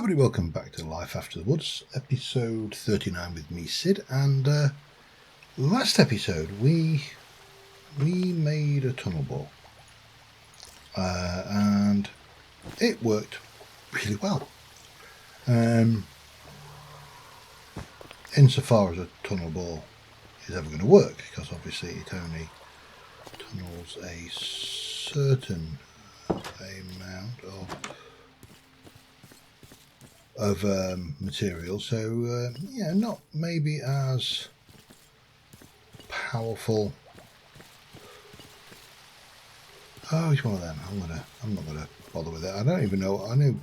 Everybody, welcome back to Life After the Woods, episode 39 with me, Sid. And last episode we made a tunnel bore, and it worked really well. Insofar as a tunnel bore is ever going to work, because obviously it only tunnels a certain amount of material, so yeah, not maybe as powerful. Oh, it's one of them. I'm not gonna bother with it. I don't even know. I know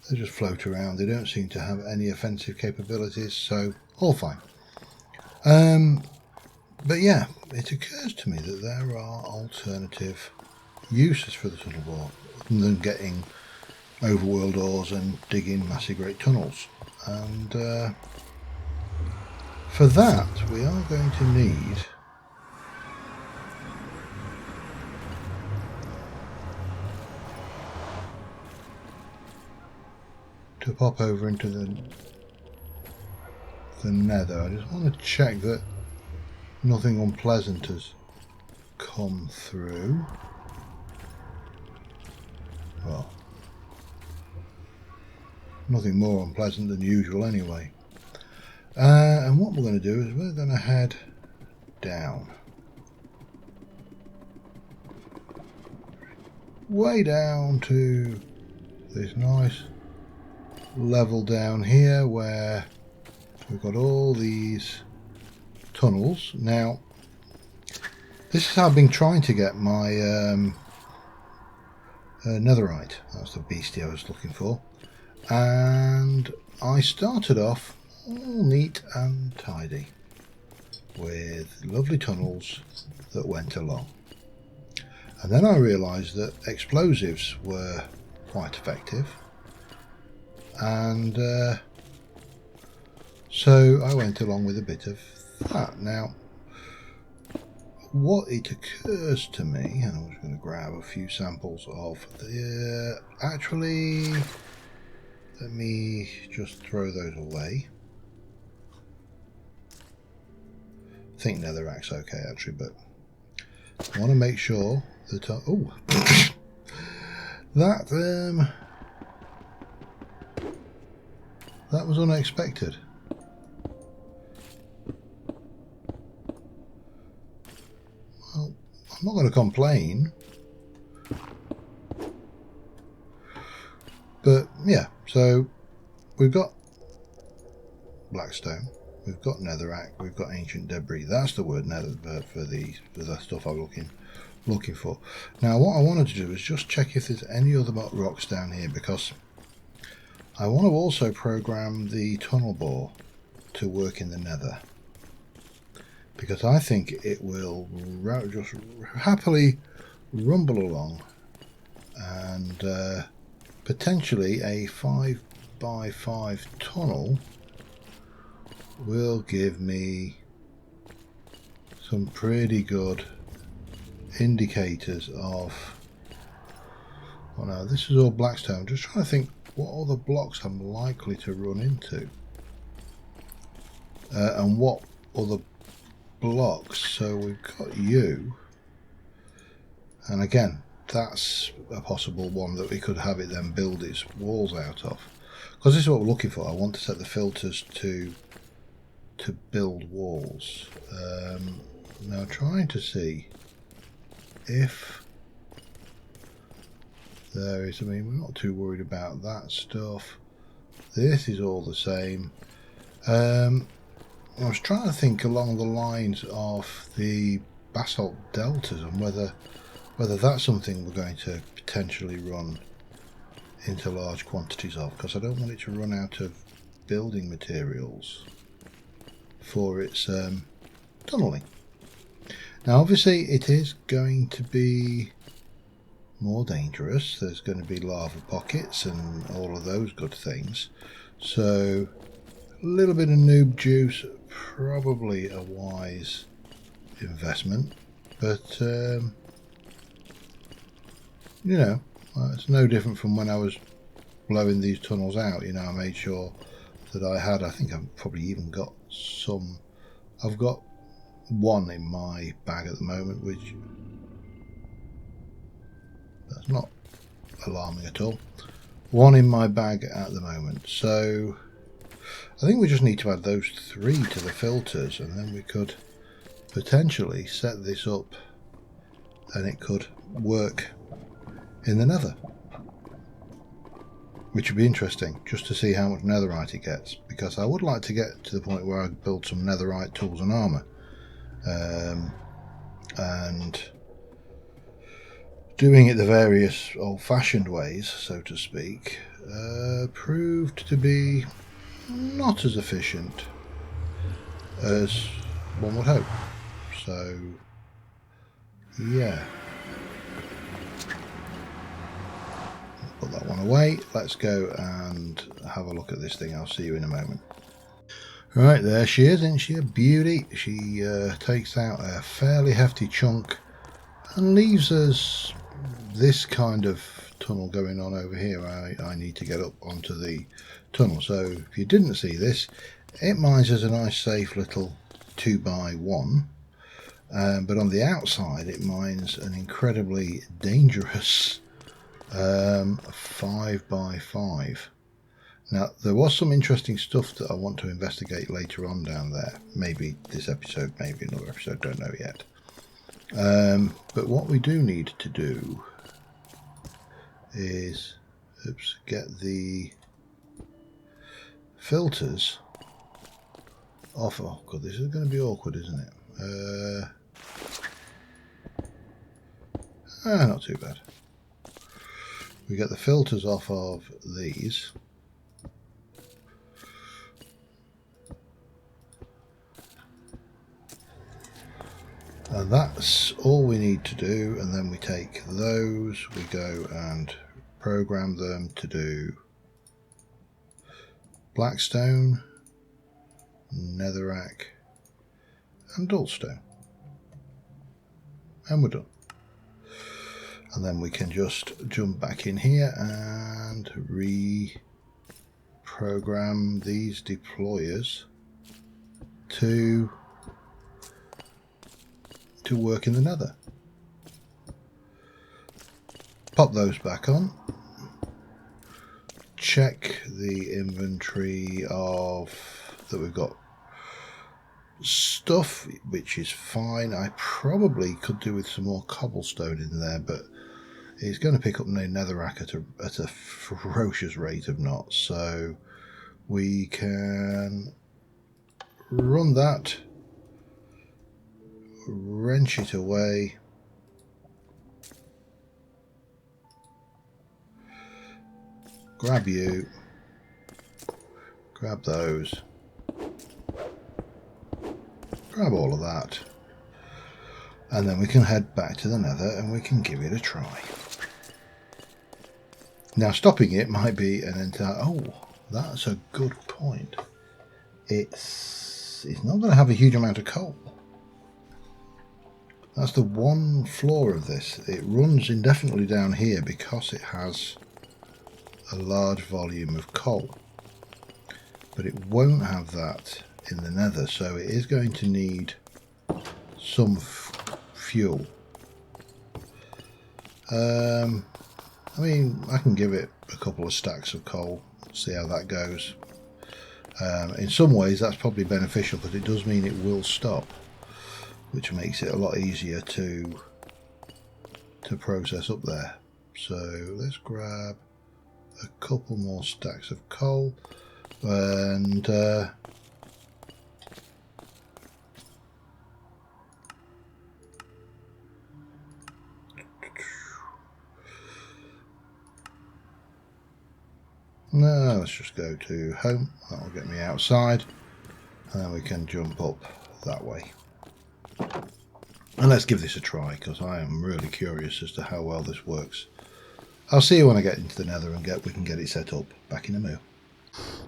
they just float around. They don't seem to have any offensive capabilities, so all fine. But yeah, it occurs to me that there are alternative uses for the tunnel bore than getting overworld ores and digging massive great tunnels, and for that we are going to need to pop over into the nether. I just want to check that nothing unpleasant has come through. Well, nothing more unpleasant than usual anyway. And what we're going to do is we're going to head down. Way down to this nice level down here where we've got all these tunnels. Now, this is how I've been trying to get my netherite. That's the beastie I was looking for. And I started off all neat and tidy with lovely tunnels that went along, and then I realised that explosives were quite effective, and so I went along with a bit of that. Now, what it occurs to me, and I'm just going to grab a few samples of the actually, let me just throw those away. I think netherrack's okay actually, but I want to make sure that oh that was unexpected. Well, I'm not going to complain, but yeah, so we've got blackstone, we've got netherrack, we've got ancient debris. That's the word nether for the stuff I'm looking for. Now, what I wanted to do is just check if there's any other rocks down here, because I want to also program the tunnel bore to work in the nether, because I think it will just happily rumble along, and potentially a 5x5 tunnel will give me some pretty good indicators of, well, now this is all blackstone. I'm just trying to think what other blocks I'm likely to run into, and what other blocks. So we've got you, and again, that's a possible one that we could have it then build its walls out of, because this is what we're looking for. I want to set the filters to build walls. Now, trying to see if there is, I mean, we're not too worried about that stuff. This is all the same. I was trying to think along the lines of the basalt deltas, and whether that's something we're going to potentially run into large quantities of, because I don't want it to run out of building materials for its tunneling. Now, obviously it is going to be more dangerous. There's going to be lava pockets and all of those good things, so a little bit of noob juice, probably a wise investment, but you know, it's no different from when I was blowing these tunnels out, you know, I made sure that I had, I think I've probably even got some, I've got one in my bag at the moment, which that's not alarming at all. One in my bag at the moment. So I think we just need to add those 3 to the filters, and then we could potentially set this up and it could work in the nether, which would be interesting just to see how much netherite it gets, because I would like to get to the point where I build some netherite tools and armor, and doing it the various old-fashioned ways, so to speak, proved to be not as efficient as one would hope. So yeah, put that one away. Let's go and have a look at this thing. I'll see you in a moment. Right, there she is, isn't she a beauty? She takes out a fairly hefty chunk and leaves us this kind of tunnel going on over here. I need to get up onto the tunnel. So if you didn't see this, it mines as a nice safe little 2x1, but on the outside it mines an incredibly dangerous 5x5. Now, there was some interesting stuff that I want to investigate later on down there. Maybe this episode, maybe another episode, don't know yet. But what we do need to do is get the filters off. Oh god, this is going to be awkward, isn't it? Not too bad. We get the filters off of these. And that's all we need to do, and then we take those, we go and program them to do blackstone, netherrack and dullstone, and we're done. And then we can just jump back in here and reprogram these deployers to work in the nether. Pop those back on. Check the inventory of that we've got stuff, which is fine. I probably could do with some more cobblestone in there, but it's going to pick up no netherrack at a ferocious rate of knots. So we can run that, wrench it away, grab you, grab those, grab all of that, and then we can head back to the nether and we can give it a try. Now, stopping it might be an entire... Oh, that's a good point. It's not going to have a huge amount of coal. That's the one flaw of this. It runs indefinitely down here because it has a large volume of coal. But it won't have that in the nether, so it is going to need some fuel. I mean, I can give it a couple of stacks of coal, see how that goes. In some ways that's probably beneficial, but it does mean it will stop, which makes it a lot easier to process up there. So let's grab a couple more stacks of coal and no, let's just go to home. That will get me outside, and then we can jump up that way. And let's give this a try, because I am really curious as to how well this works. I'll see you when I get into the nether and we can get it set up. Back in a moo.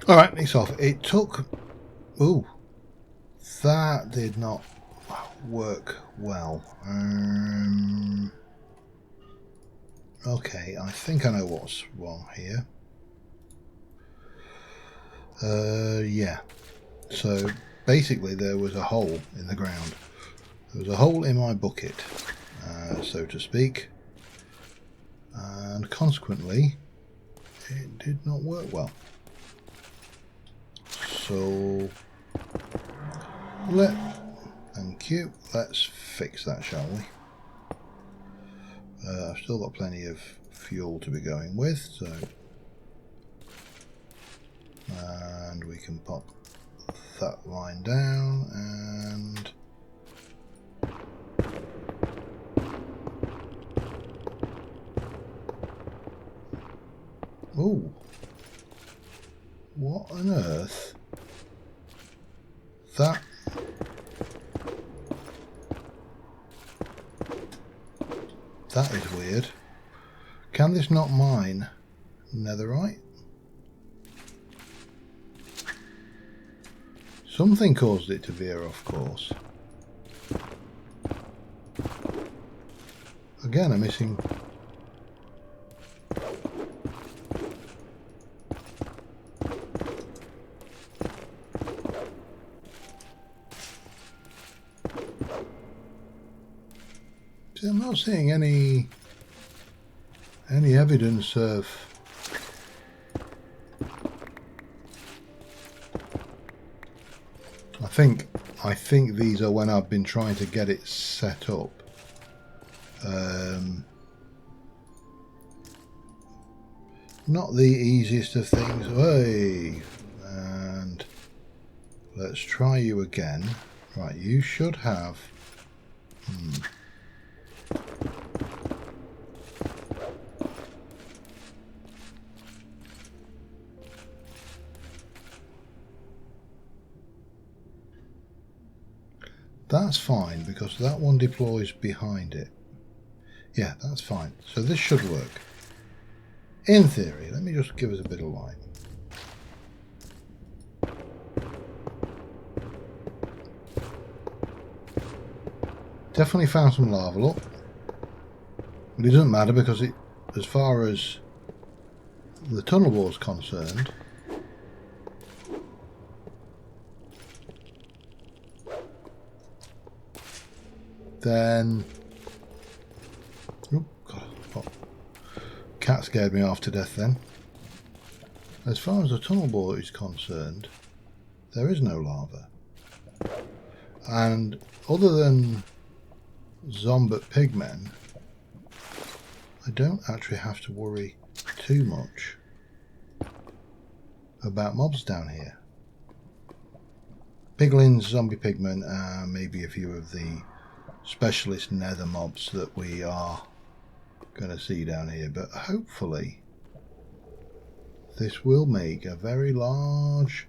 Alright, it's off. It took... Ooh. That did not work well. Okay, I think I know what's wrong here. Yeah. So basically there was a hole in the ground. There was a hole in my bucket, so to speak, and consequently it did not work well. So thank you. Let's fix that, shall we? I've still got plenty of fuel to be going with, so and we can pop that line down and oh, what on earth? That is weird. Can this not mine netherite? Something caused it to veer off course. Again, I'm missing. See, I'm not seeing any evidence of I think these are when I've been trying to get it set up. Not the easiest of things. Hey, and let's try you again. Right, you should have. That's fine because that one deploys behind it. Yeah, that's fine. So this should work. In theory, let me just give us a bit of light. Definitely found some lava up. But it doesn't matter because it, as far as the tunnel wall is concerned, then cat scared me off to death then. As far as the tunnel bore is concerned, there is no lava. And other than Zombot pigmen, I don't actually have to worry too much about mobs down here. Piglins, zombie pigmen, and maybe a few of the specialist nether mobs that we are going to see down here, but hopefully this will make a very large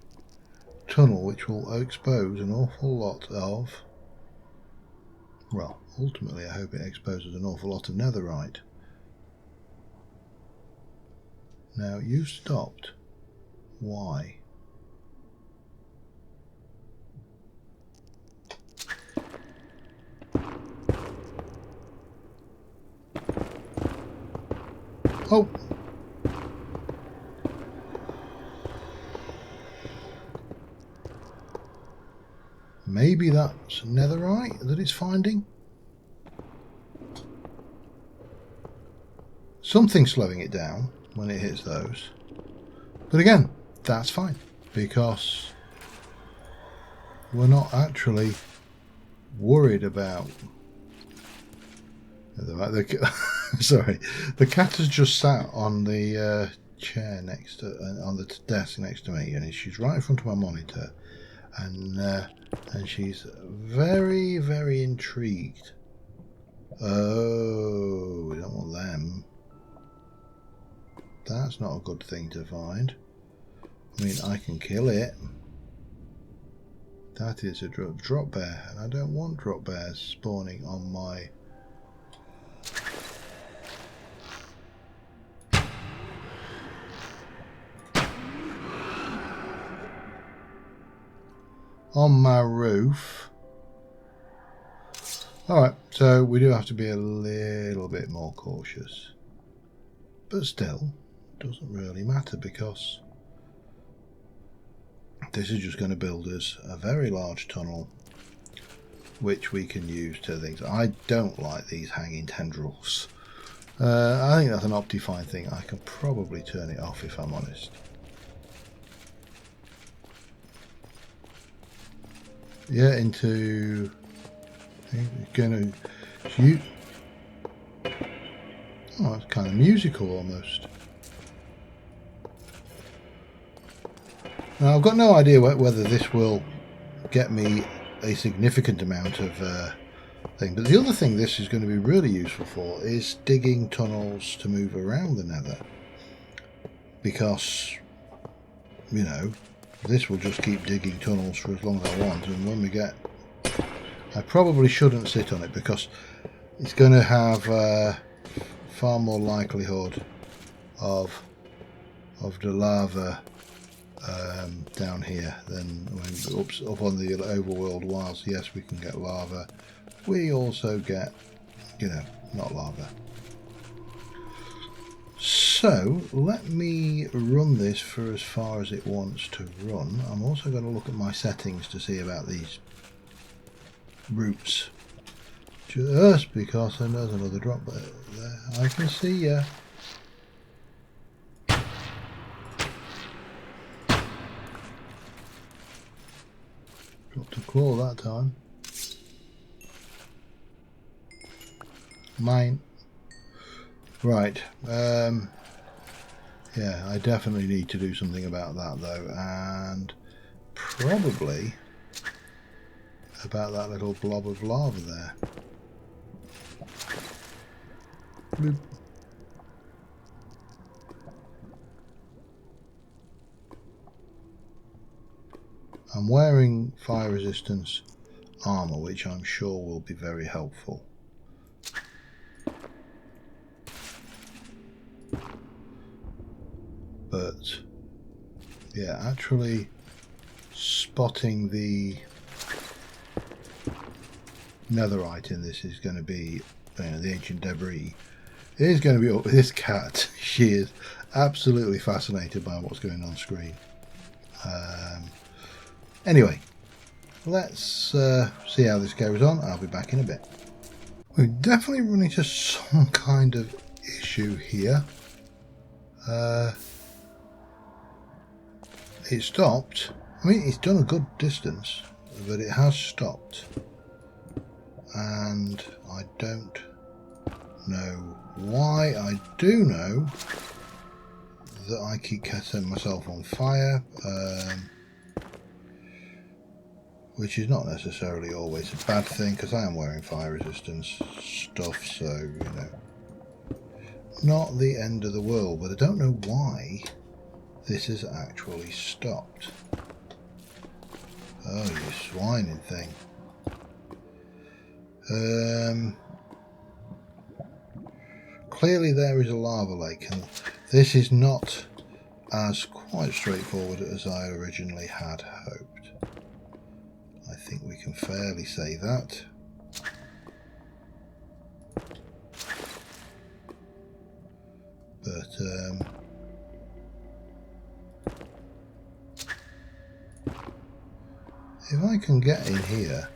tunnel which will expose an awful lot of, well, ultimately I hope it exposes an awful lot of netherite. Now you stopped. Why? Oh! Maybe that's netherite that it's finding? Something's slowing it down when it hits those. But again, that's fine, because we're not actually worried about sorry, the cat has just sat on the chair next to, on the desk next to me, and she's right in front of my monitor, and she's very, very intrigued. Oh, we don't want them. That's not a good thing to find. I mean, I can kill it. That is a drop bear, and I don't want drop bears spawning on my... on my roof. Alright, so we do have to be a little bit more cautious. But still, it doesn't really matter because this is just going to build us a very large tunnel which we can use to things. I don't like these hanging tendrils. I think that's an Optifine thing. I can probably turn it off if I'm honest. Yeah, into going to shoot. Oh, it's kind of musical almost. Now I've got no idea whether this will get me a significant amount of thing, but the other thing this is going to be really useful for is digging tunnels to move around the Nether, because you know this will just keep digging tunnels for as long as I want, and when we get, I probably shouldn't sit on it because it's going to have far more likelihood of the lava down here than when up on the overworld. Whilst yes, we can get lava, we also get, you know, not lava. So let me run this for as far as it wants to run. I'm also going to look at my settings to see about these roots, just because I know there's another drop there. I can see ya. Dropped a claw that time. Mine. Right. Yeah, I definitely need to do something about that though, and probably about that little blob of lava there. Bloop. I'm wearing fire resistance armor, which I'm sure will be very helpful. But yeah, actually spotting the netherite in this is going to be, you know, the ancient debris. It is going to be up with this cat. She is absolutely fascinated by what's going on screen. Anyway, let's see how this goes on. I'll be back in a bit. We're definitely running into some kind of issue here. It stopped. I mean, it's done a good distance, but it has stopped. And I don't know why. I do know that I keep setting myself on fire, which is not necessarily always a bad thing, because I am wearing fire resistance stuff, so, you know, not the end of the world. But I don't know why this has actually stopped. Oh, you swining thing. Clearly there is a lava lake, and this is not as quite straightforward as I originally had hoped. I think we can fairly say that. But if I can get in here,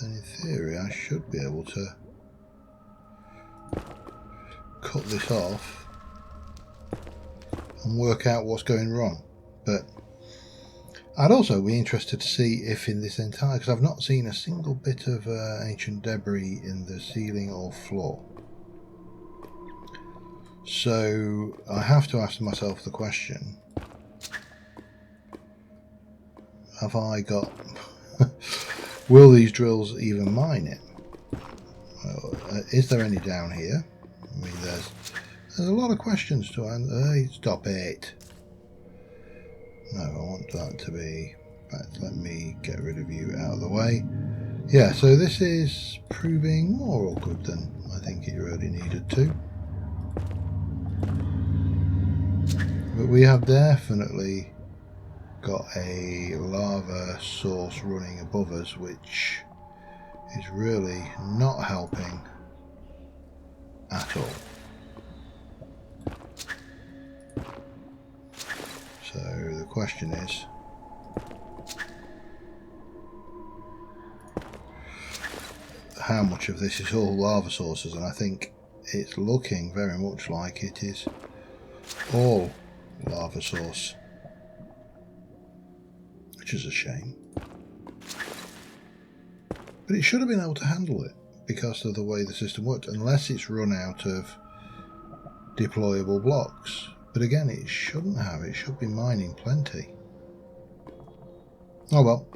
then in theory I should be able to cut this off and work out what's going wrong. But I'd also be interested to see if in this entire, because I've not seen a single bit of ancient debris in the ceiling or floor. So I have to ask myself the question, have I got will these drills even mine it? Is there any down here? I mean, there's a lot of questions to answer. Hey, stop it. No, I want that to be, let me get rid of you out of the way. Yeah, so this is proving more awkward than I think it really needed to. But we have definitely got a lava source running above us, which is really not helping at all. So question is, how much of this is all lava sources? And I think it's looking very much like it is all lava source, which is a shame. But it should have been able to handle it because of the way the system worked, unless it's run out of deployable blocks. But again, it shouldn't have. It should be mining plenty. Oh well.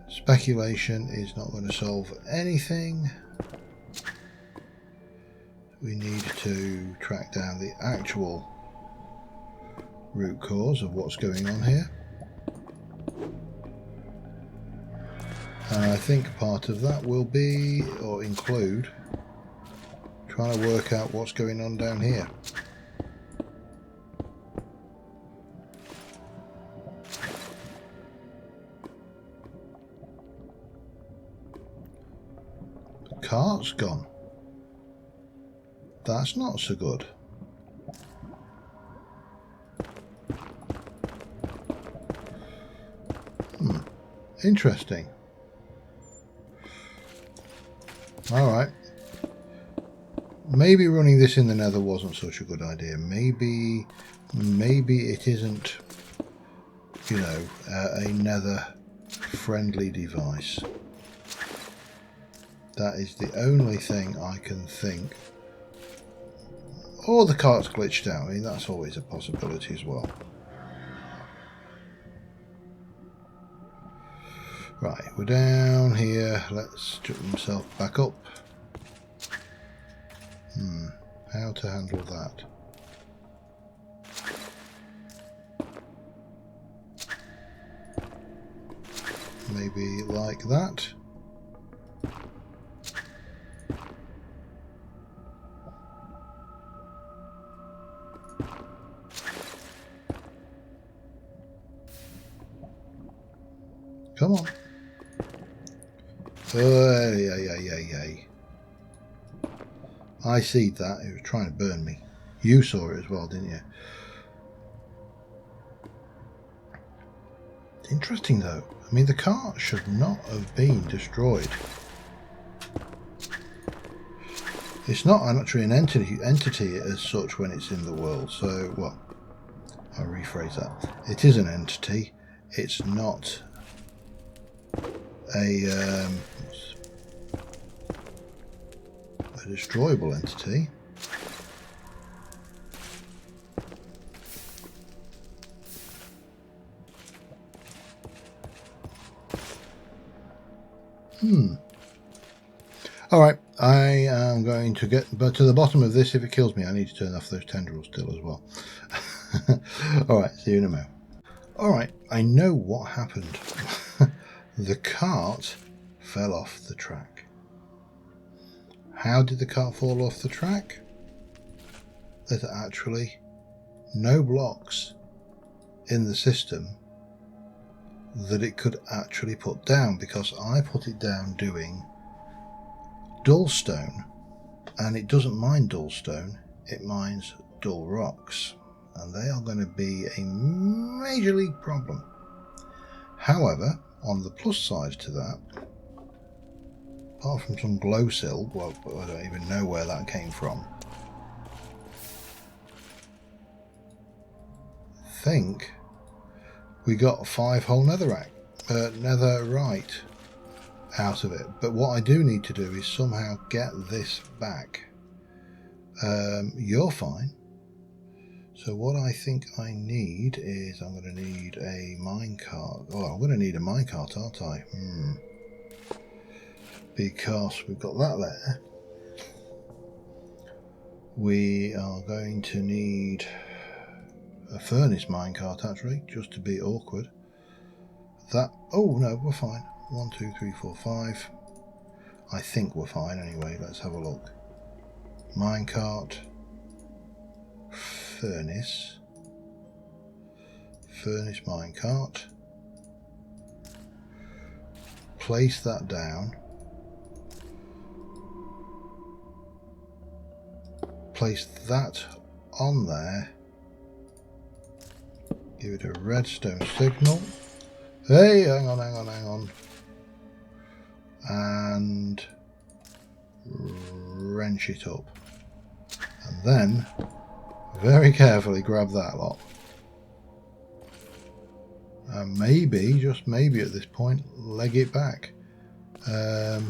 Speculation is not going to solve anything. We need to track down the actual root cause of what's going on here. And I think part of that will be, or include, trying to work out what's going on down here. The cart's gone. That's not so good. Interesting. Alright. Maybe running this in the nether wasn't such a good idea. Maybe it isn't, you know, a nether friendly device. That is the only thing I can think. Or the cart's glitched out. I mean, that's always a possibility as well. Right, we're down here. Let's jump myself back up. How to handle that? Maybe like that. Come on. Ay. I seed that. It was trying to burn me. You saw it as well, didn't you? Interesting though. I mean, the cart should not have been destroyed. It's not actually an entity as such when it's in the world. So, well, I'll rephrase that. It is an entity. It's not a destroyable entity. Alright, I am going to get to the bottom of this. If it kills me, I need to turn off those tendrils still as well. Alright, see you in a moment. Alright, I know what happened. The cart fell off the track. How did the cart fall off the track? There's actually no blocks in the system that it could actually put down, because I put it down doing dull stone, and it doesn't mine dull stone, it mines dull rocks, and they are going to be a major league problem. However, on the plus side to that, apart from some glow sill, well, I don't even know where that came from, I think we got 5 whole netherite out of it. But what I do need to do is somehow get this back. You're fine. So what I think I need is, I'm going to need a minecart. Oh, I'm going to need a minecart, aren't I? Because we've got that there. We are going to need a furnace minecart, actually, just to be awkward. That, oh no, we're fine. 1, 2, 3, 4, 5. I think we're fine anyway. Let's have a look. Minecart, furnace minecart. Place that down. Place that on there. Give it a redstone signal. Hey, hang on. And wrench it up. And then, very carefully grab that lot. And maybe, just maybe at this point, leg it back. There's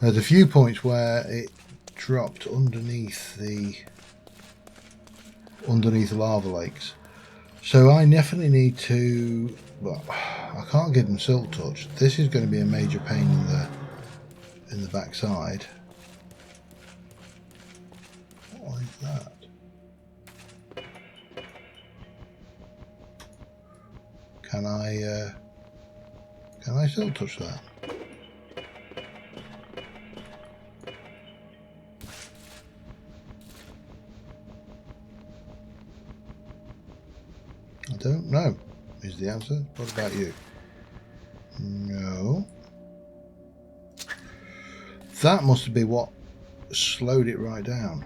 a few points where it dropped underneath the lava lakes. So I definitely need to, well, I can't give them silk touch. This is going to be a major pain in the backside. What is that? Can I silk touch that? I don't know, is the answer. What about you? No. That must be what slowed it right down.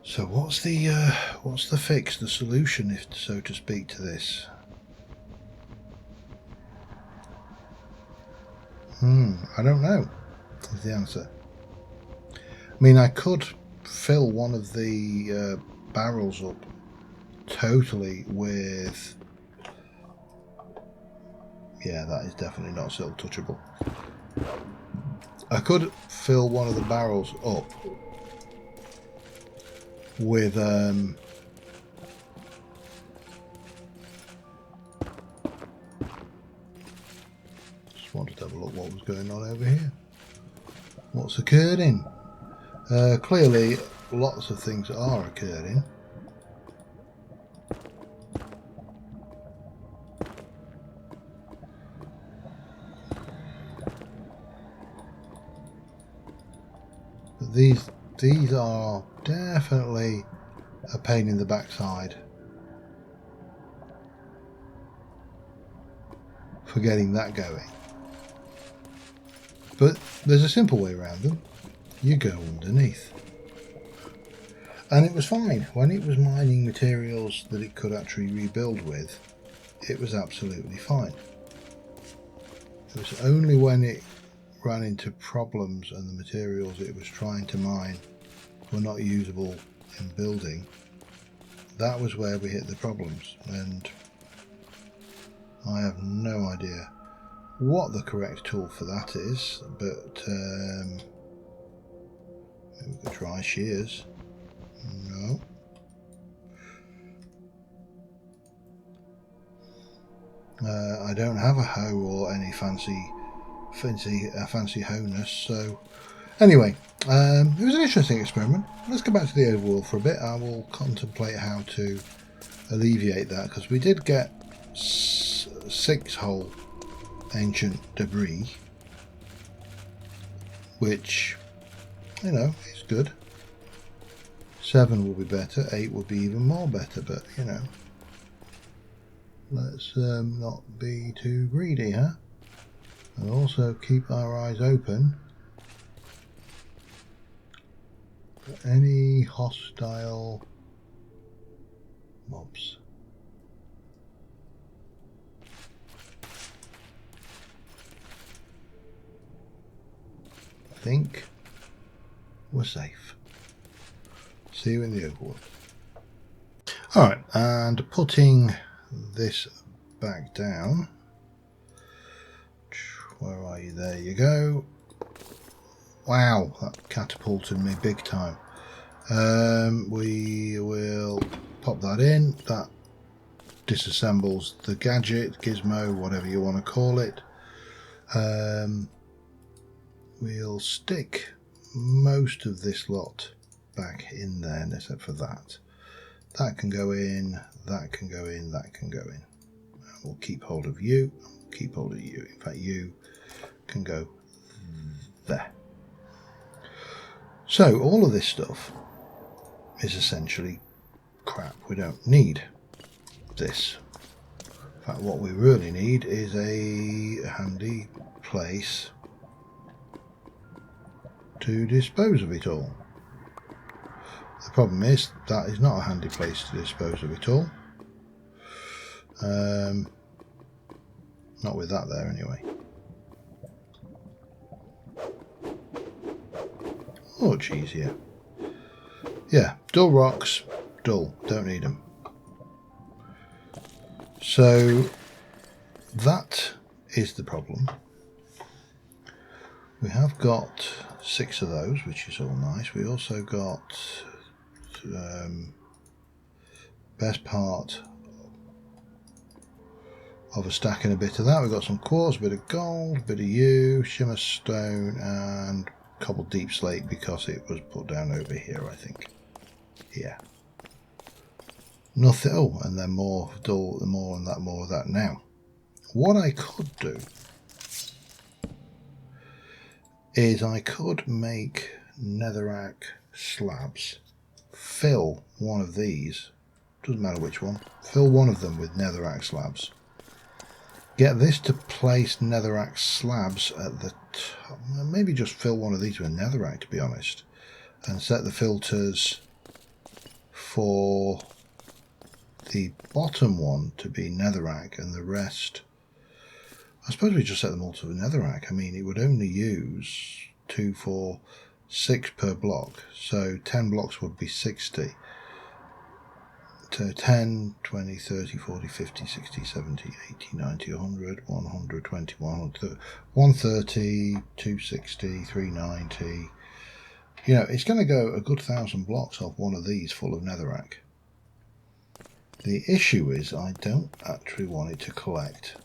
So what's the fix, the solution, if so to speak, to this? I don't know, is the answer. I mean, I could fill one of the barrels up totally with, yeah, that is definitely not silk touchable. I could fill one of the barrels up with just wanted to have a look what was going on over here. What's occurring? Clearly lots of things are occurring. But these are definitely a pain in the backside for getting that going. But there's a simple way around them. You go underneath. And it was fine. When it was mining materials that it could actually rebuild with, it was absolutely fine. It was only when it ran into problems and the materials it was trying to mine were not usable in building, that was where we hit the problems. And I have no idea what the correct tool for that is, but maybe we could try shears. No. I don't have a hoe or any fancy hoe-ness, so anyway, it was an interesting experiment. Let's go back to the overworld for a bit. I will contemplate how to alleviate that, because we did get 6 whole ancient debris, which, you know, is good. 7 will be better, 8 will be even more better, but you know, let's not be too greedy, huh? And also keep our eyes open for any hostile mobs. I think we're safe. See you in the overworld. Alright, and putting this back down. Where are you? There you go. Wow, that catapulted me big time. We will pop that in. That disassembles the gadget, gizmo, whatever you want to call it. We'll stick most of this lot back in there, except for that. That can go in, that can go in, that can go in. And we'll keep hold of you, keep hold of you. In fact, you can go there. So all of this stuff is essentially crap. We don't need this. In fact, what we really need is a handy place to dispose of it all. The problem is that is not a handy place to dispose of it all. Not with that there anyway. Much easier. Yeah, dull rocks, dull, don't need them. So that is the problem. We have got 6 of those, which is all nice. We also got best part of a stack and a bit of that. We've got some quartz, a bit of gold, a bit of yew, shimmer stone, and cobbled deep slate because it was put down over here, I think. Yeah. Nothing. Oh, and then more dull, more and that, more of that. Now, what I could do is I could make netherrack slabs, fill one of these, doesn't matter which one, fill one of them with netherrack slabs, get this to place netherrack slabs at the top, maybe just fill one of these with netherrack to be honest, and set the filters for the bottom one to be netherrack and the rest, I suppose we just set them all to netherrack. I mean, it would only use 2, 4, 6 per block, so 10 blocks would be 60. So 10, 20, 30, 40, 50, 60, 70, 80, 90, 100, 120, 130, 260, 390. You know, it's going to go a good 1,000 blocks off one of these full of netherrack. The issue is I don't actually want it to collect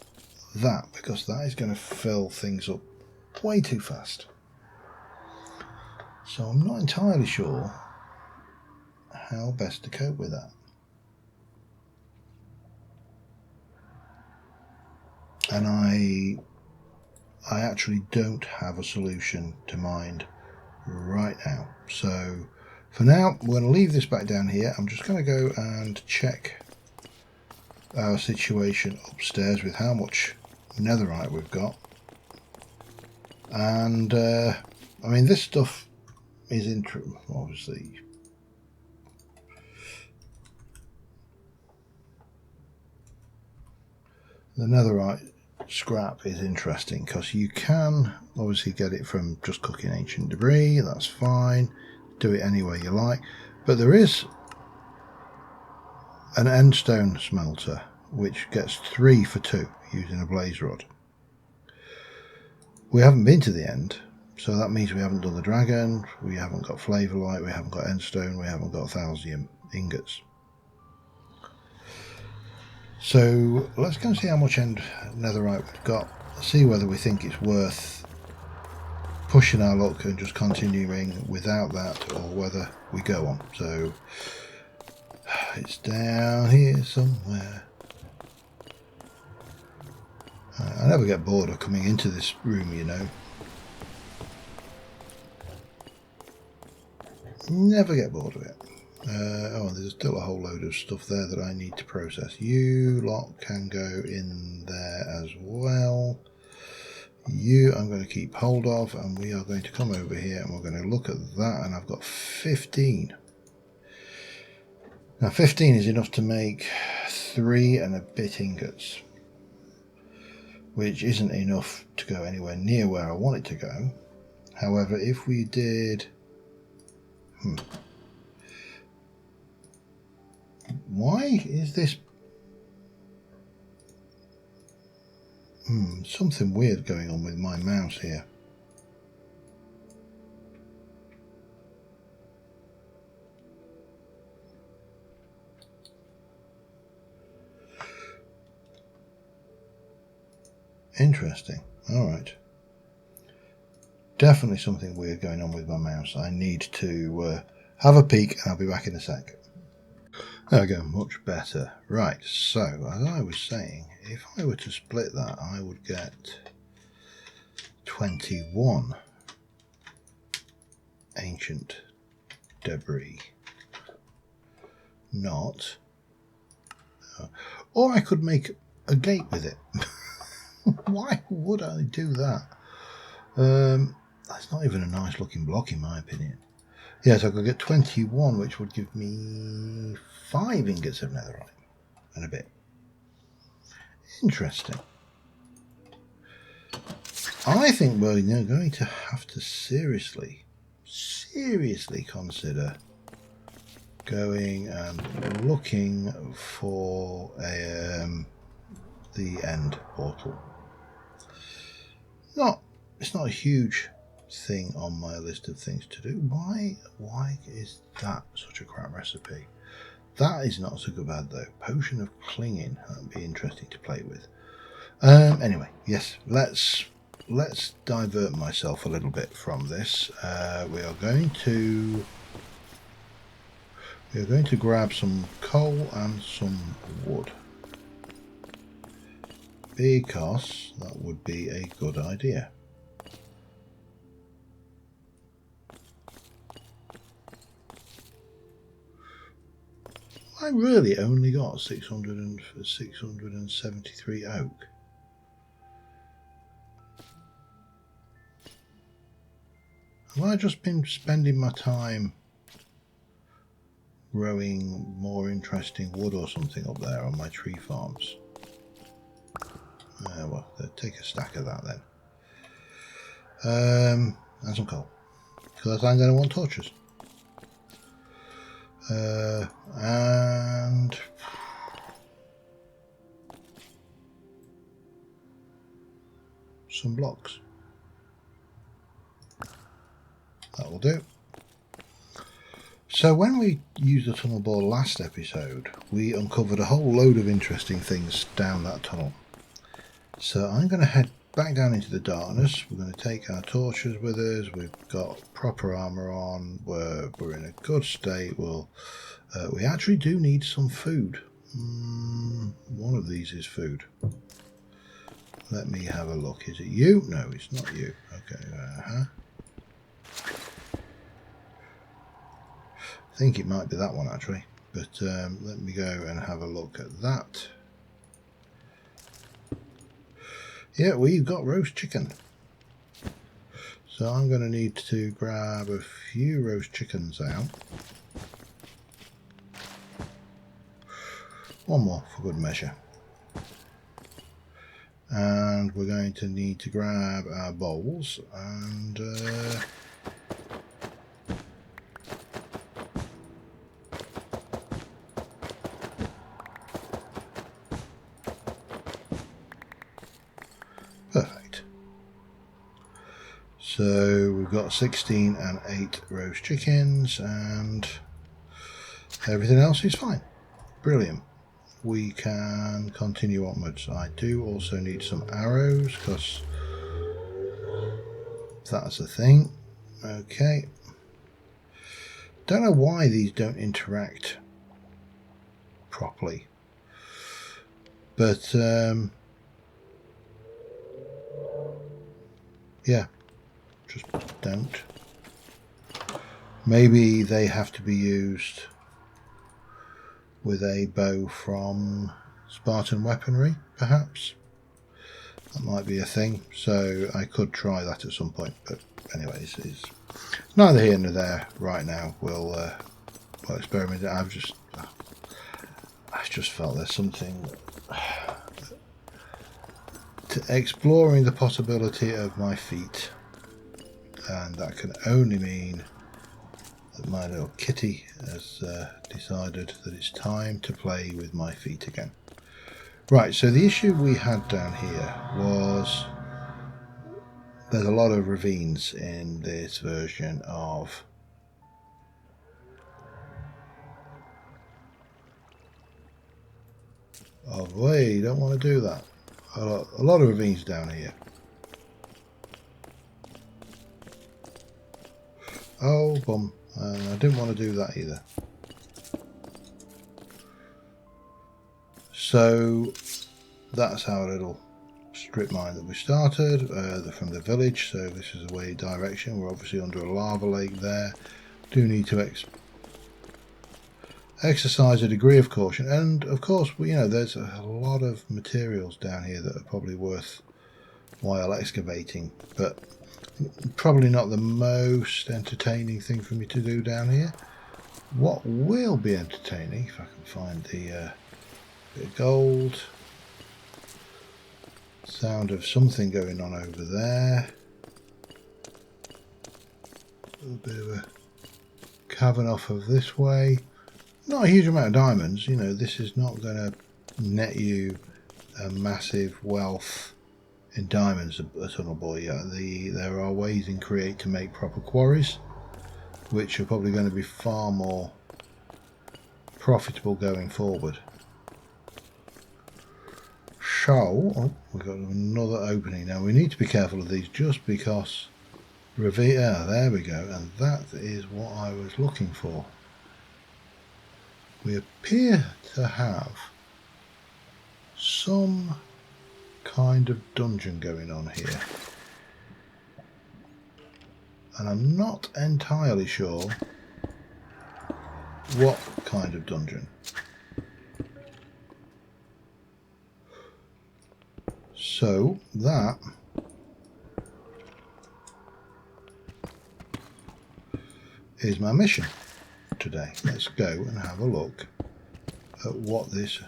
that because that is going to fill things up way too fast. So I'm not entirely sure how best to cope with that. And I actually don't have a solution to mind right now. So for now, we're going to leave this back down here. I'm just going to go and check our situation upstairs with how much netherite we've got. And I mean, this stuff is obviously the netherite scrap is interesting because you can obviously get it from just cooking ancient debris. That's fine, do it any way you like, but there is an endstone smelter which gets 3 for 2 using a blaze rod. We haven't been to the end, so that means we haven't done the dragon, we haven't got flavorlight, we haven't got endstone, we haven't got thallium ingots. So let's go and see how much netherite we've got, see whether we think it's worth pushing our luck and just continuing without that, or whether we go on. So it's down here somewhere. I never get bored of coming into this room, you know. Never get bored of it. Oh, there's still a whole load of stuff there that I need to process. You lot can go in there as well. You I'm going to keep hold of, and we are going to come over here and we're going to look at that, and I've got 15. Now 15 is enough to make 3 and a bit ingots, which isn't enough to go anywhere near where I want it to go. However, if we did... Why is this... something weird going on with my mouse here. Interesting. Alright. Definitely something weird going on with my mouse. I need to have a peek, and I'll be back in a sec. There we go, much better. Right, so as I was saying, if I were to split that, I would get 21 ancient debris. Not. Or I could make a gate with it. Why would I do that? That's not even a nice looking block in my opinion. Yes, I could get 21, which would give me 5 ingots of netherite and a bit. Interesting. I think we're going to have to seriously consider going and looking for the end portal. It's not a huge thing on my list of things to do. Why is that such a crap recipe? That is not so good bad though. Potion of clinging, that would be interesting to play with. Anyway, yes, let's divert myself a little bit from this. We are going to grab some coal and some wood, because that would be a good idea. I really only got 673 oak. Have I just been spending my time growing more interesting wood or something up there on my tree farms? Well, take a stack of that then. And some coal, because I'm going to want torches. And some blocks. That will do. So when we used the tunnel bore last episode, we uncovered a whole load of interesting things down that tunnel. So I'm going to head back down into the darkness. We're going to take our torches with us. We've got proper armor on. We're in a good state. We actually do need some food. One of these is food. Let me have a look. Is it you? No, it's not you. Okay. I think it might be that one actually. But let me go and have a look at that. Yeah, we've got roast chicken. So I'm going to need to grab a few roast chickens out. One more for good measure. And we're going to need to grab our bowls and perfect. So we've got 16 and 8 roast chickens, and everything else is fine. Brilliant. We can continue onwards. I do also need some arrows, because that's a thing. Okay. Don't know why these don't interact properly, but yeah, just don't. Maybe they have to be used with a bow from Spartan weaponry, perhaps. That might be a thing, so I could try that at some point, but anyways, it's neither here nor there right now. We'll experiment. I've just felt there's something to exploring the possibility of my feet, and that can only mean that my little kitty has decided that it's time to play with my feet again. Right, so the issue we had down here was there's a lot of ravines in this version of you don't want to do that. A lot of ravines down here. Oh, bum. I didn't want to do that either. So that's our little strip mine that we started from the village. So this is away direction. We're obviously under a lava lake there. Do need to exercise a degree of caution, and of course, there's a lot of materials down here that are probably worthwhile excavating, but Probably not the most entertaining thing for me to do down here. What will be entertaining, if I can find the bit of gold. Sound of something going on over there. A little bit of a cavern off of this way. Not a huge amount of diamonds, you know, this is not going to net you a massive wealth in diamonds, a tunnel boy. There are ways in Create to make proper quarries, which are probably going to be far more profitable going forward. So, oh, we've got another opening. Now we need to be careful of these just because there we go, and that is what I was looking for. We appear to have some kind of dungeon going on here, and I'm not entirely sure what kind of dungeon. So that is my mission today. Let's go and have a look at what this...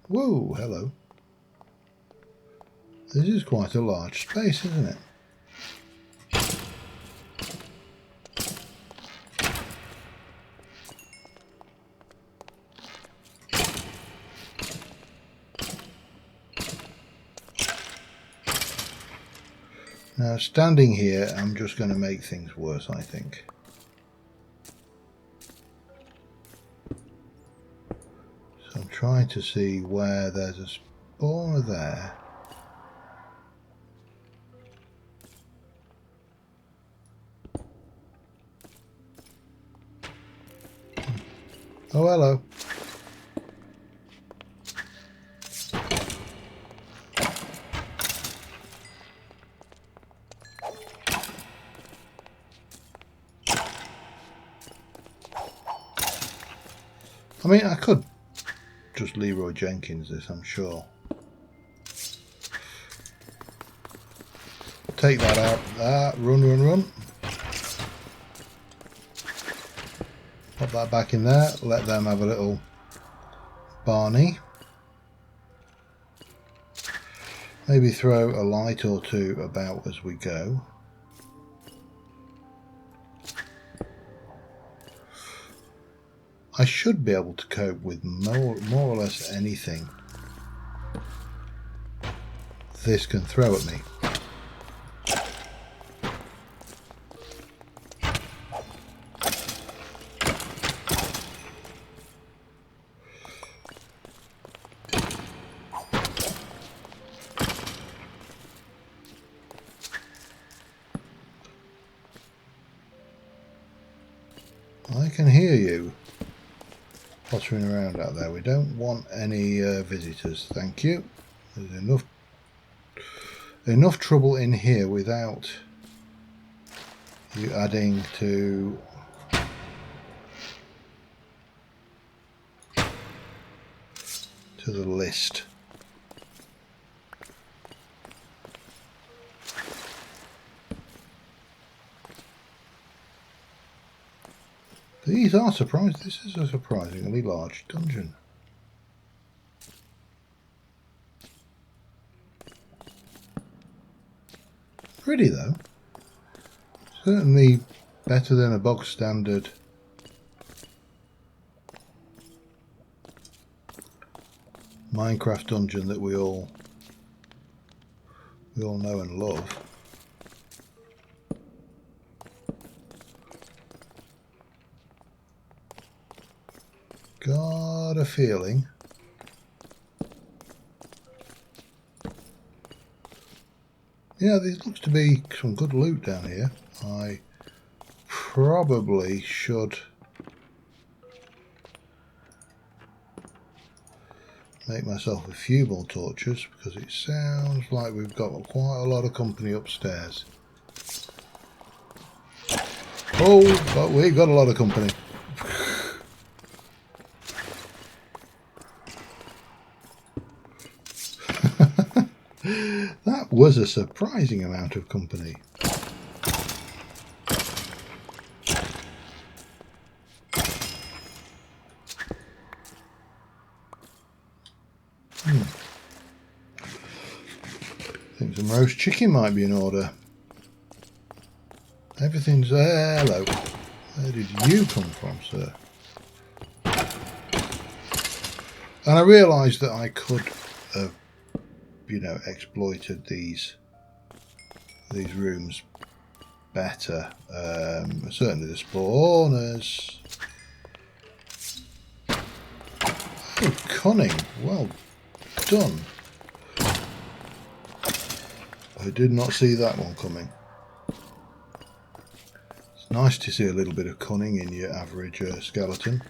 Whoa, hello. This is quite a large space, isn't it? Now, standing here, I'm just going to make things worse, I think. So I'm trying to see where there's a spawner there. Oh, hello. I mean, I could just Leroy Jenkins this, I'm sure. Take that out. Run, run, run. Pop that back in there. Let them have a little Barney. Maybe throw a light or two about as we go. I should be able to cope with more or less anything this can throw at me. I can hear you pottering around out there. We don't want any visitors, thank you. There's enough trouble in here without you adding to the list. These are surprising. This is a surprisingly large dungeon. Pretty though. Certainly better than a bog standard Minecraft dungeon that we all know and love. Got a feeling yeah, there looks to be some good loot down here. I probably should make myself a few more torches because it sounds like we've got quite a lot of company upstairs. Oh, but we've got a lot of company. was a surprising amount of company. I think some roast chicken might be in order. Everything's there. Hello. Where did you come from, sir? And I realised that I could have, you know, exploited these rooms better. Certainly the spawners. Oh, cunning. Well done. I did not see that one coming. It's nice to see a little bit of cunning in your average skeleton.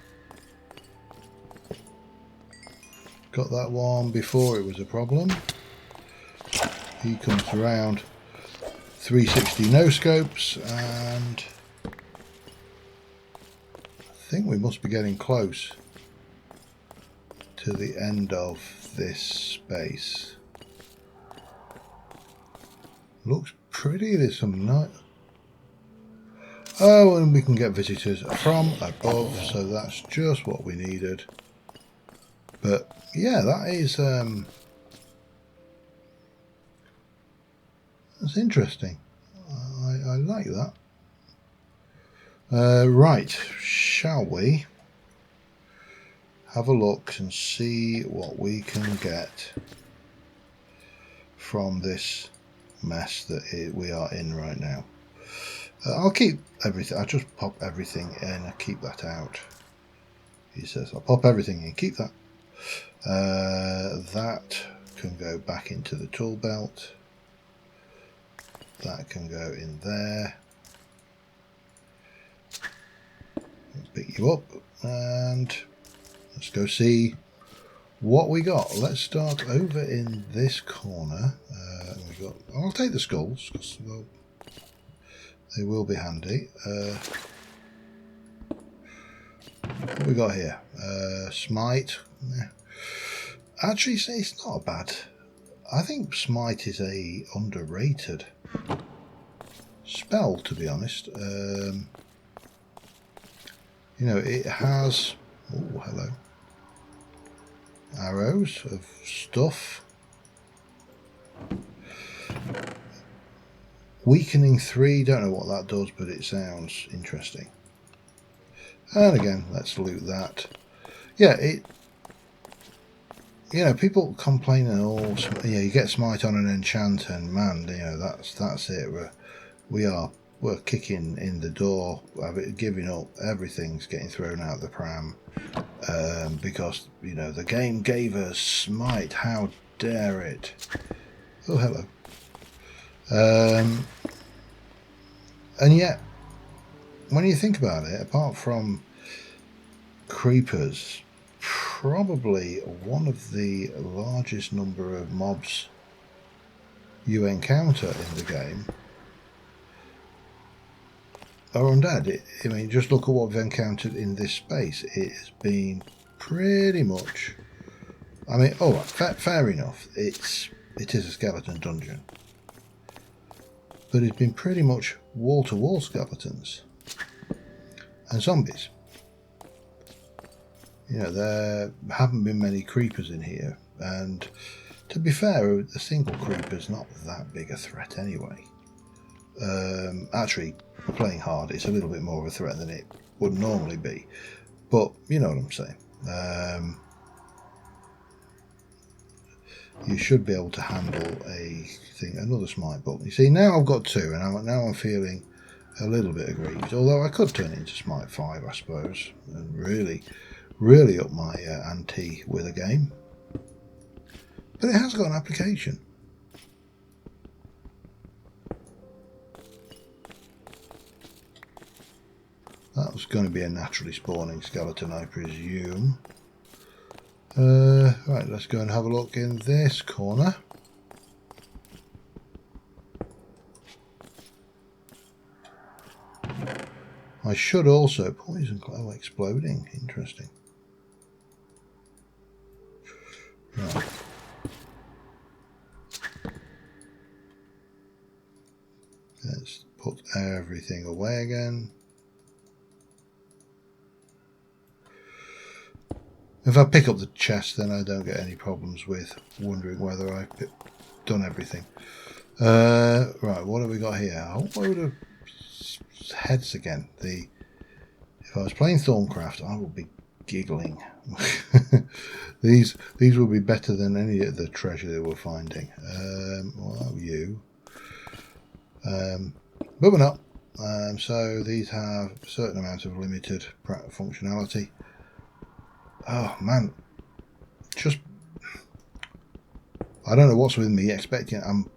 Got that one before it was a problem. He comes around 360 no scopes, and I think we must be getting close to the end of this space. Looks pretty. There's some nice. Oh, and we can get visitors from above, so that's just what we needed. But yeah, that is that's interesting. I like that. Right, shall we have a look and see what we can get from this mess that we are in right now? I'll keep everything. I'll just pop everything in and keep that out. He says I'll pop everything in, keep that. That can go back into the tool belt. That can go in there. Let's pick you up and let's go see what we got. Let's start over in this corner. I'll take the skulls because well, they will be handy. What we got here? Smite. Actually, it's not bad. I think Smite is a underrated spell, to be honest. You know, it has. Oh, hello. Arrows of stuff. Weakening 3, don't know what that does, but it sounds interesting. And again, let's loot that. Yeah, you know, people complain and all. Yeah, you get smite on an enchant, and man, you know, that's it. We're kicking in the door, giving up. Everything's getting thrown out the pram because you know the game gave us smite. How dare it? Oh, hello. And yet, when you think about it, apart from creepers, probably one of the largest number of mobs you encounter in the game are undead. I mean, just look at what we've encountered in this space. It has been pretty much. I mean, all right, fair enough. It is a skeleton dungeon, but it's been pretty much wall-to-wall skeletons and zombies. You know, there haven't been many creepers in here, and to be fair, a single creeper's not that big a threat anyway. Actually, playing hard, it's a little bit more of a threat than it would normally be, but you know what I'm saying. You should be able to handle another smite button. You see, now I've got 2, and now I'm feeling a little bit aggrieved, although I could turn it into smite 5, I suppose, and really up my ante with a game. But it has got an application. That was going to be a naturally spawning skeleton, I presume. Right, let's go and have a look in this corner. I should also poison glow exploding. Interesting. Right. Let's put everything away again. If I pick up the chest, then I don't get any problems with wondering whether I've done everything. Right, what have we got here? A whole load of heads again. If I was playing Thorncraft, I would be giggling. These would be better than any of the treasure they were finding. Well, you. But we're not. So these have a certain amount of limited functionality. Oh man, just I don't know what's with me expecting. I'm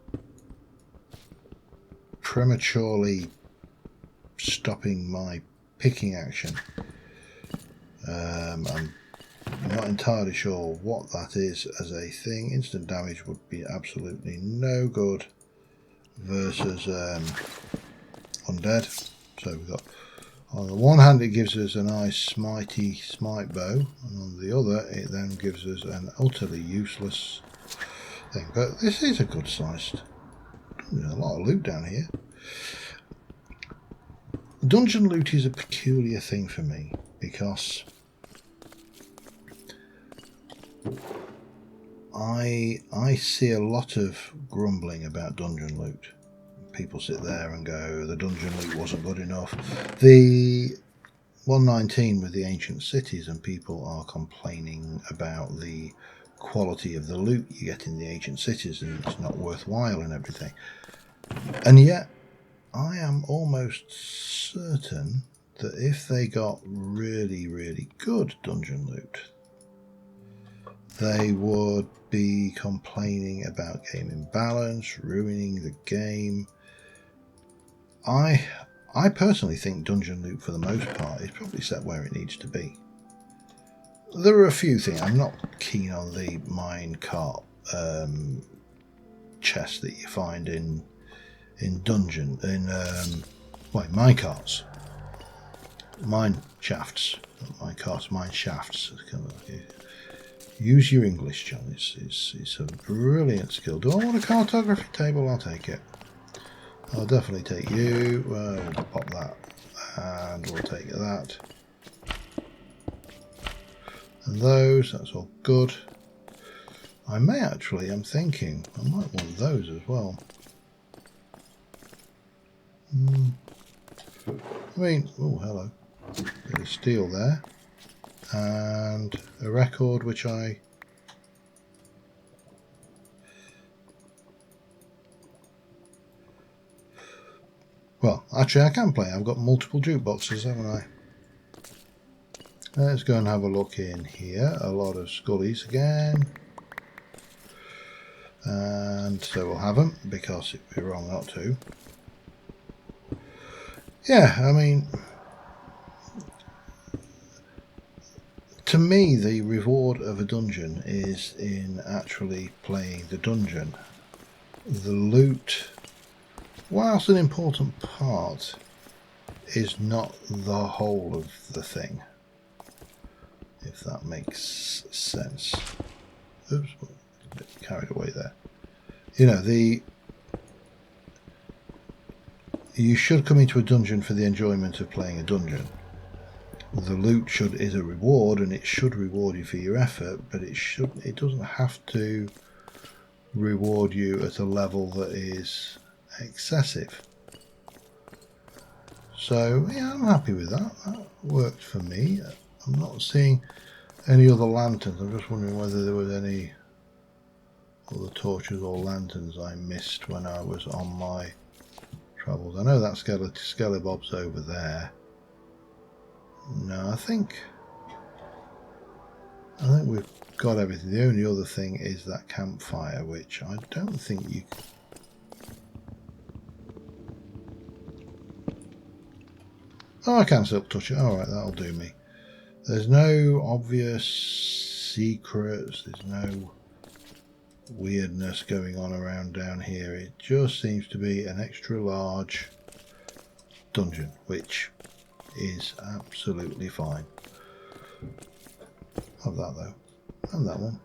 prematurely stopping my picking action. I'm not entirely sure what that is as a thing. Instant damage would be absolutely no good versus undead. So we've got, on the one hand it gives us a nice smitey smite bow, and on the other it then gives us an utterly useless thing. But this is a good sized, there's a lot of loot down here. Dungeon loot is a peculiar thing for me because I see a lot of grumbling about dungeon loot. People sit there and go, the dungeon loot wasn't good enough. The 119 with the ancient cities, and people are complaining about the quality of the loot you get in the ancient cities and it's not worthwhile and everything. And yet I am almost certain that if they got really, really good dungeon loot, they would be complaining about game imbalance, ruining the game. I personally think dungeon loot for the most part is probably set where it needs to be. There are a few things. I'm not keen on the mine cart chest that you find in dungeon, mine carts, mine shafts, not mine carts, mine shafts. Use your English, John. It's a brilliant skill. Do I want a cartography table? I'll take it. I'll definitely take you. We'll pop that, and we'll take that. And those, that's all good. I may actually, I'm thinking, I might want those as well. I mean, oh, hello. Bit of steel there. And a record which I... Well, actually I can play. I've got multiple jukeboxes, haven't I? Let's go and have a look in here. A lot of scullies again. And so we'll have them, because it'd be wrong not to. Yeah, I mean, to me the reward of a dungeon is in actually playing the dungeon. The loot, whilst an important part, is not the whole of the thing, if that makes sense. Oops, a bit carried away there. You know, you should come into a dungeon for the enjoyment of playing a dungeon. The loot is a reward, and it should reward you for your effort, but it doesn't have to reward you at a level that is excessive. So yeah, I'm happy with that. That worked for me. I'm not seeing any other lanterns. I'm just wondering whether there was any other torches or lanterns I missed when I was on my travels. I know that Skelebob's over there. No, I think we've got everything. The only other thing is that campfire, which I don't think you... Oh, I can still touch it. Alright, that'll do me. There's no obvious secrets. There's no weirdness going on around down here. It just seems to be an extra large dungeon, which is absolutely fine. Have that though, and that one,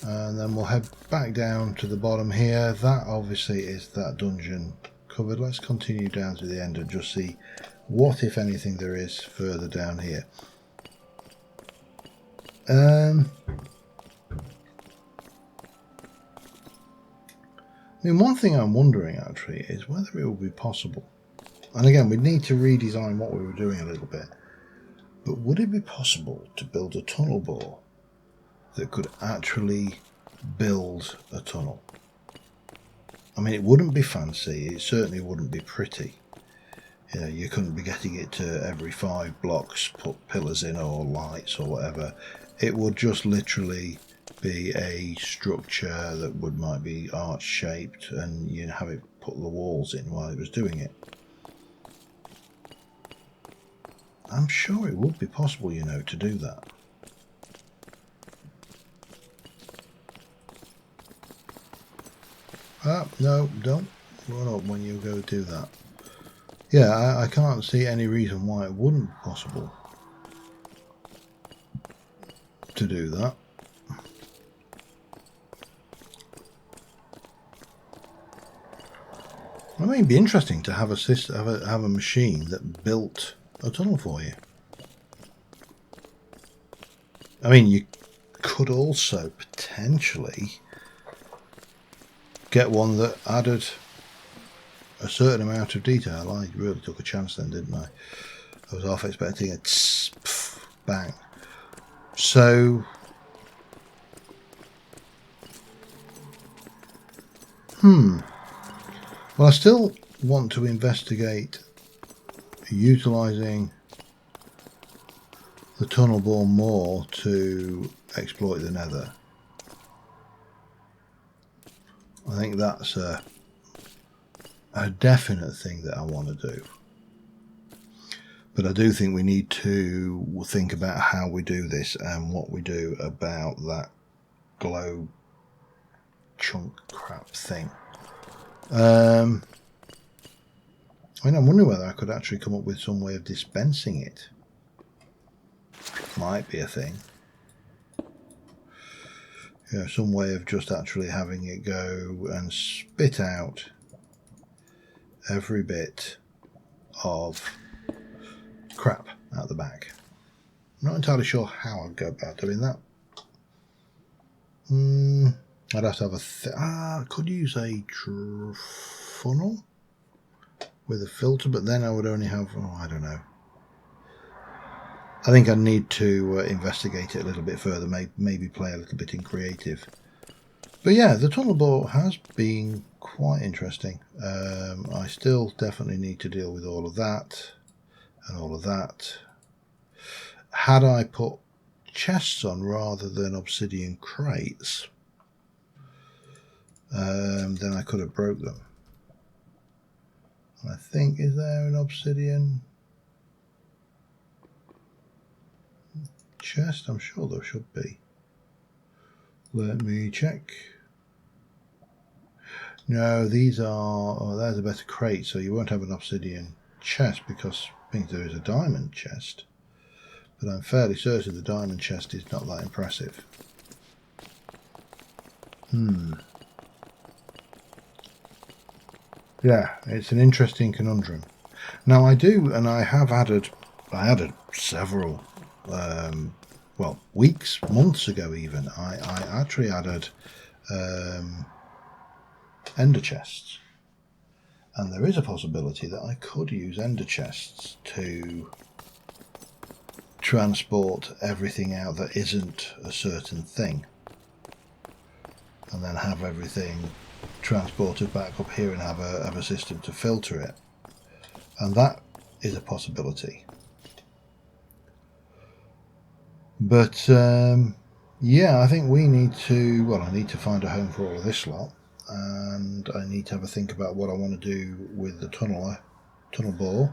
and then we'll head back down to the bottom here. That obviously is that dungeon covered. Let's continue down to the end and just see what, if anything, there is further down here. I mean, one thing I'm wondering actually is whether it will be possible, and again, we'd need to redesign what we were doing a little bit, but would it be possible to build a tunnel bore that could actually build a tunnel? I mean, it wouldn't be fancy, it certainly wouldn't be pretty. You know, you couldn't be getting it to every 5 blocks, put pillars in or lights or whatever. It would just literally be a structure that might be arch shaped, and you'd have it put the walls in while it was doing it. I'm sure it would be possible, you know, to do that. No, don't run up when you go do that. Yeah, I can't see any reason why it wouldn't be possible to do that. I mean, it'd be interesting to have a machine that built a tunnel for you. I mean, you could also potentially get one that added a certain amount of detail. I really took a chance then, didn't I? I was half expecting a tss, pff, bang. So, well, I still want to investigate utilising the tunnel bore more to exploit the nether. I think that's a definite thing that I want to do. But I do think we need to think about how we do this and what we do about that glow chunk crap thing. I mean, I'm wondering whether I could actually come up with some way of dispensing it. Might be a thing. You know, some way of just actually having it go and spit out every bit of crap out the back. I'm not entirely sure how I'd go about doing that. I'd have to have I could use a funnel with a filter, but then I would only have, I don't know. I think I need to investigate it a little bit further, maybe play a little bit in creative. But yeah, the tunnel bore has been quite interesting. I still definitely need to deal with all of that and all of that. Had I put chests on rather than obsidian crates, then I could have broke them. I think, is there an obsidian chest? I'm sure there should be. Let me check. No, these are, there's a better crate, so you won't have an obsidian chest because I think there is a diamond chest. But I'm fairly certain the diamond chest is not that impressive. Yeah, it's an interesting conundrum. Now I do, and I added several, well, weeks, months ago even, I actually added ender chests. And there is a possibility that I could use ender chests to transport everything out that isn't a certain thing. And then have everything transported back up here and have a system to filter it. And that is a possibility. But yeah, I think we need to, well, I need to find a home for all of this lot, and I need to have a think about what I want to do with the tunnel bore.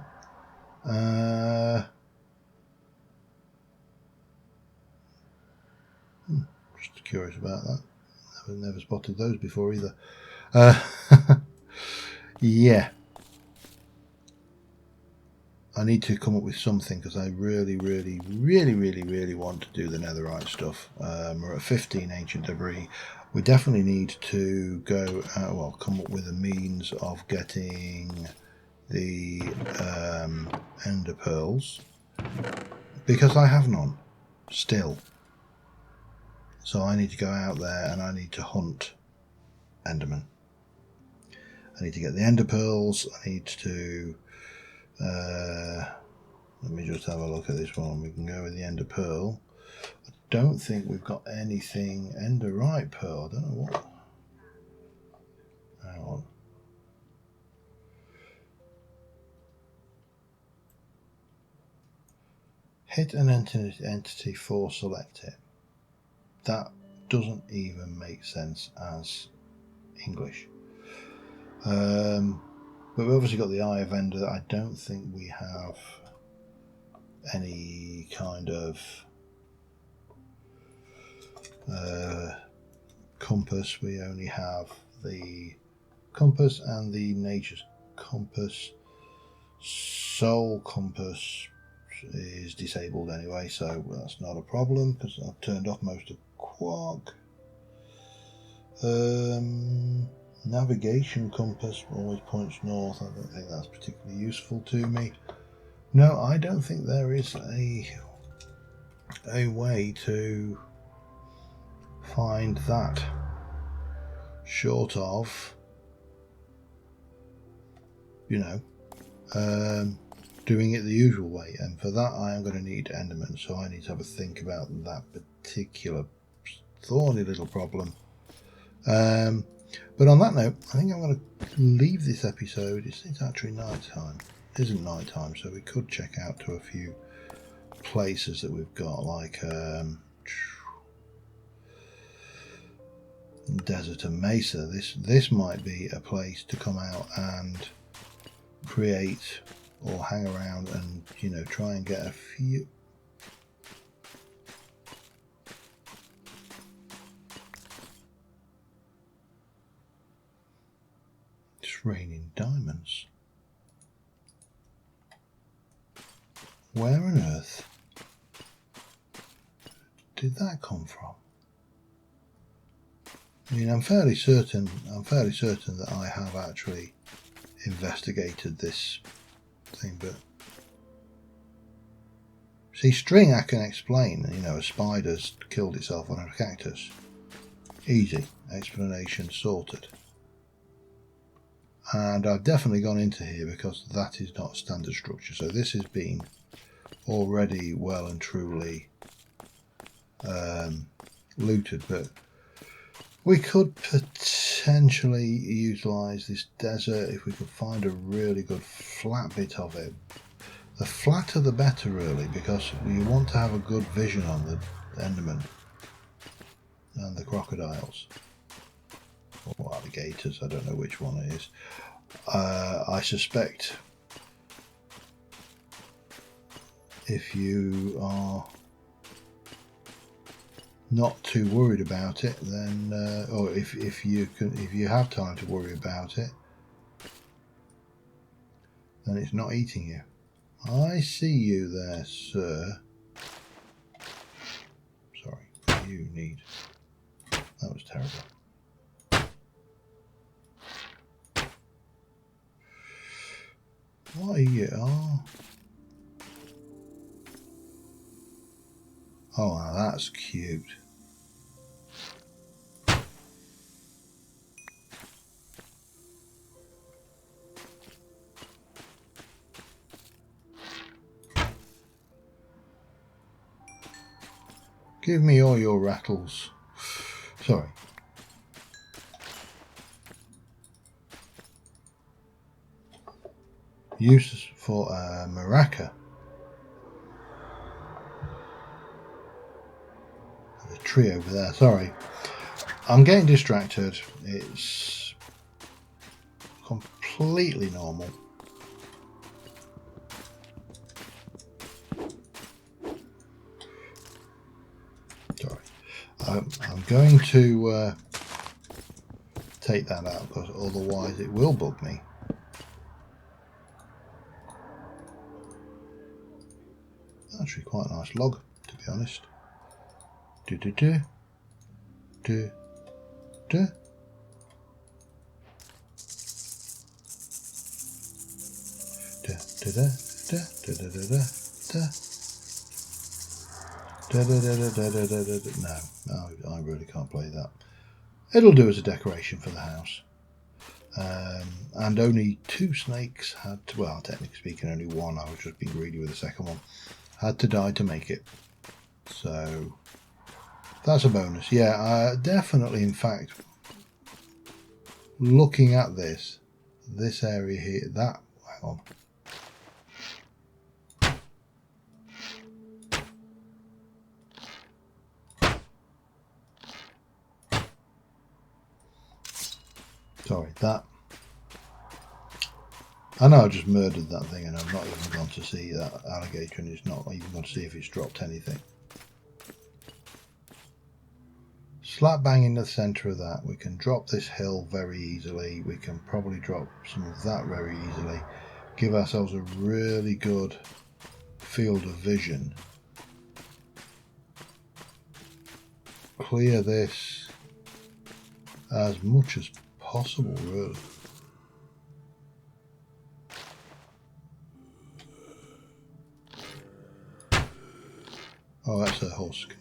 Just curious about that. I've never spotted those before either. Yeah. I need to come up with something because I really want to do the netherite stuff. We're at 15 ancient debris. We definitely need to go well, come up with a means of getting the ender pearls, because I have none still. So I need to go out there and I need to hunt endermen. I need to get the ender pearls. I need to let me just have a look at this one. We can go with the ender pearl. I don't think we've got anything enderite pearl. I don't know what. Hang on. Hit an entity for select it. That doesn't even make sense as English. But we've obviously got the Eye of Ender. I don't think we have any kind of compass. We only have the compass and the nature's compass. Soul compass is disabled anyway, so that's not a problem because I've turned off most of Quark. Navigation compass always points north. I don't think that's particularly useful to me. No, I don't think there is a way to find that short of, you know, doing it the usual way, and for that I am going to need endermen, so I need to have a think about that particular thorny little problem. But on that note, I think I'm going to leave this episode. It's actually night time. It isn't night time, so we could check out to a few places that we've got, like Desert and Mesa. This might be a place to come out and create or hang around and, you know, try and get a few. It's raining diamonds. Where on earth did that come from? I mean, I'm fairly certain that I have actually investigated this thing, but see, string I can explain. You know, a spider's killed itself on a cactus. Easy explanation sorted. And I've definitely gone into here because that is not standard structure. So this has been already well and truly looted, but we could potentially utilize this desert if we could find a really good flat bit of it. The flatter the better, really, because you want to have a good vision on the enderman and the crocodiles or alligators. I don't know which one it is. I suspect if you are not too worried about it, then or if you have time to worry about it, then it's not eating you. I see you there, sir. Sorry, you need. That was terrible. What are you? Oh, now that's cute. Give me all your rattles. Sorry. Useless for maraca. The tree over there. Sorry. I'm getting distracted. It's completely normal. Sorry. I'm going to take that out because otherwise it will bug me. Actually quite a nice log, to be honest. Da. Da, da, da, da, da, da, da, da. Da, da, da, da, da, da, da, da. No, I really can't play that. It'll do as a decoration for the house. And only 2 snakes had to, well, technically speaking, only one. I was just being greedy with the second one. Had to die to make it. So that's a bonus. Yeah, definitely. In fact, looking at this area here, that, hang on. Sorry, that. I know I just murdered that thing and I'm not even going to see that alligator, and it's not even going to see if it's dropped anything. Slap bang in the centre of that. We can drop this hill very easily. We can probably drop some of that very easily. Give ourselves a really good field of vision. Clear this as much as possible, really. Oh, that's a husk.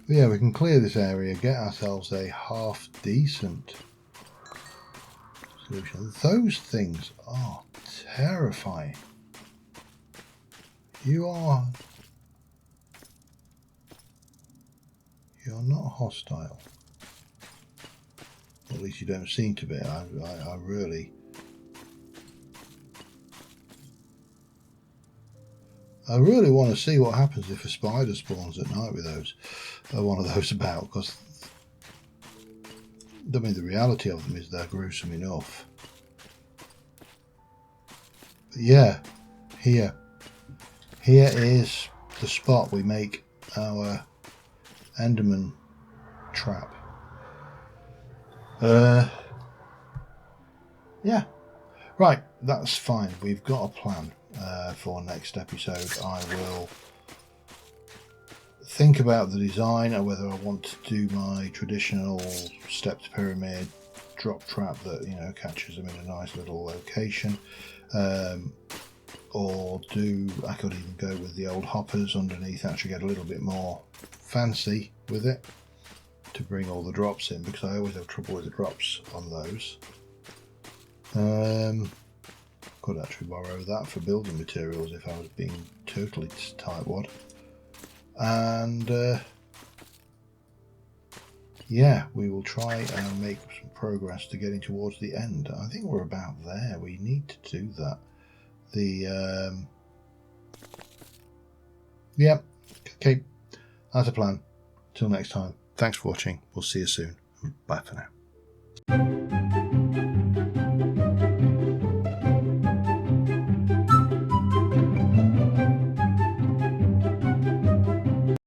Yeah, we can clear this area, get ourselves a half decent solution. Those things are terrifying. You're not hostile. At least you don't seem to be. I really want to see what happens if a spider spawns at night with those, one of those about, because I mean, the reality of them is they're gruesome enough. But yeah, here is the spot we make our Enderman trap. Yeah, right, that's fine. We've got a plan for next episode. I will think about the design or whether I want to do my traditional stepped pyramid drop trap that, you know, catches them in a nice little location, or I could even go with the old hoppers underneath, actually get a little bit more fancy with it to bring all the drops in, because I always have trouble with the drops on those. Could actually borrow that for building materials if I was being totally tightwad. And yeah, we will try and make some progress to getting towards the end. I think we're about there. We need to do that. Yeah, okay, that's a plan. Till next time, thanks for watching. We'll see you soon. Bye for now.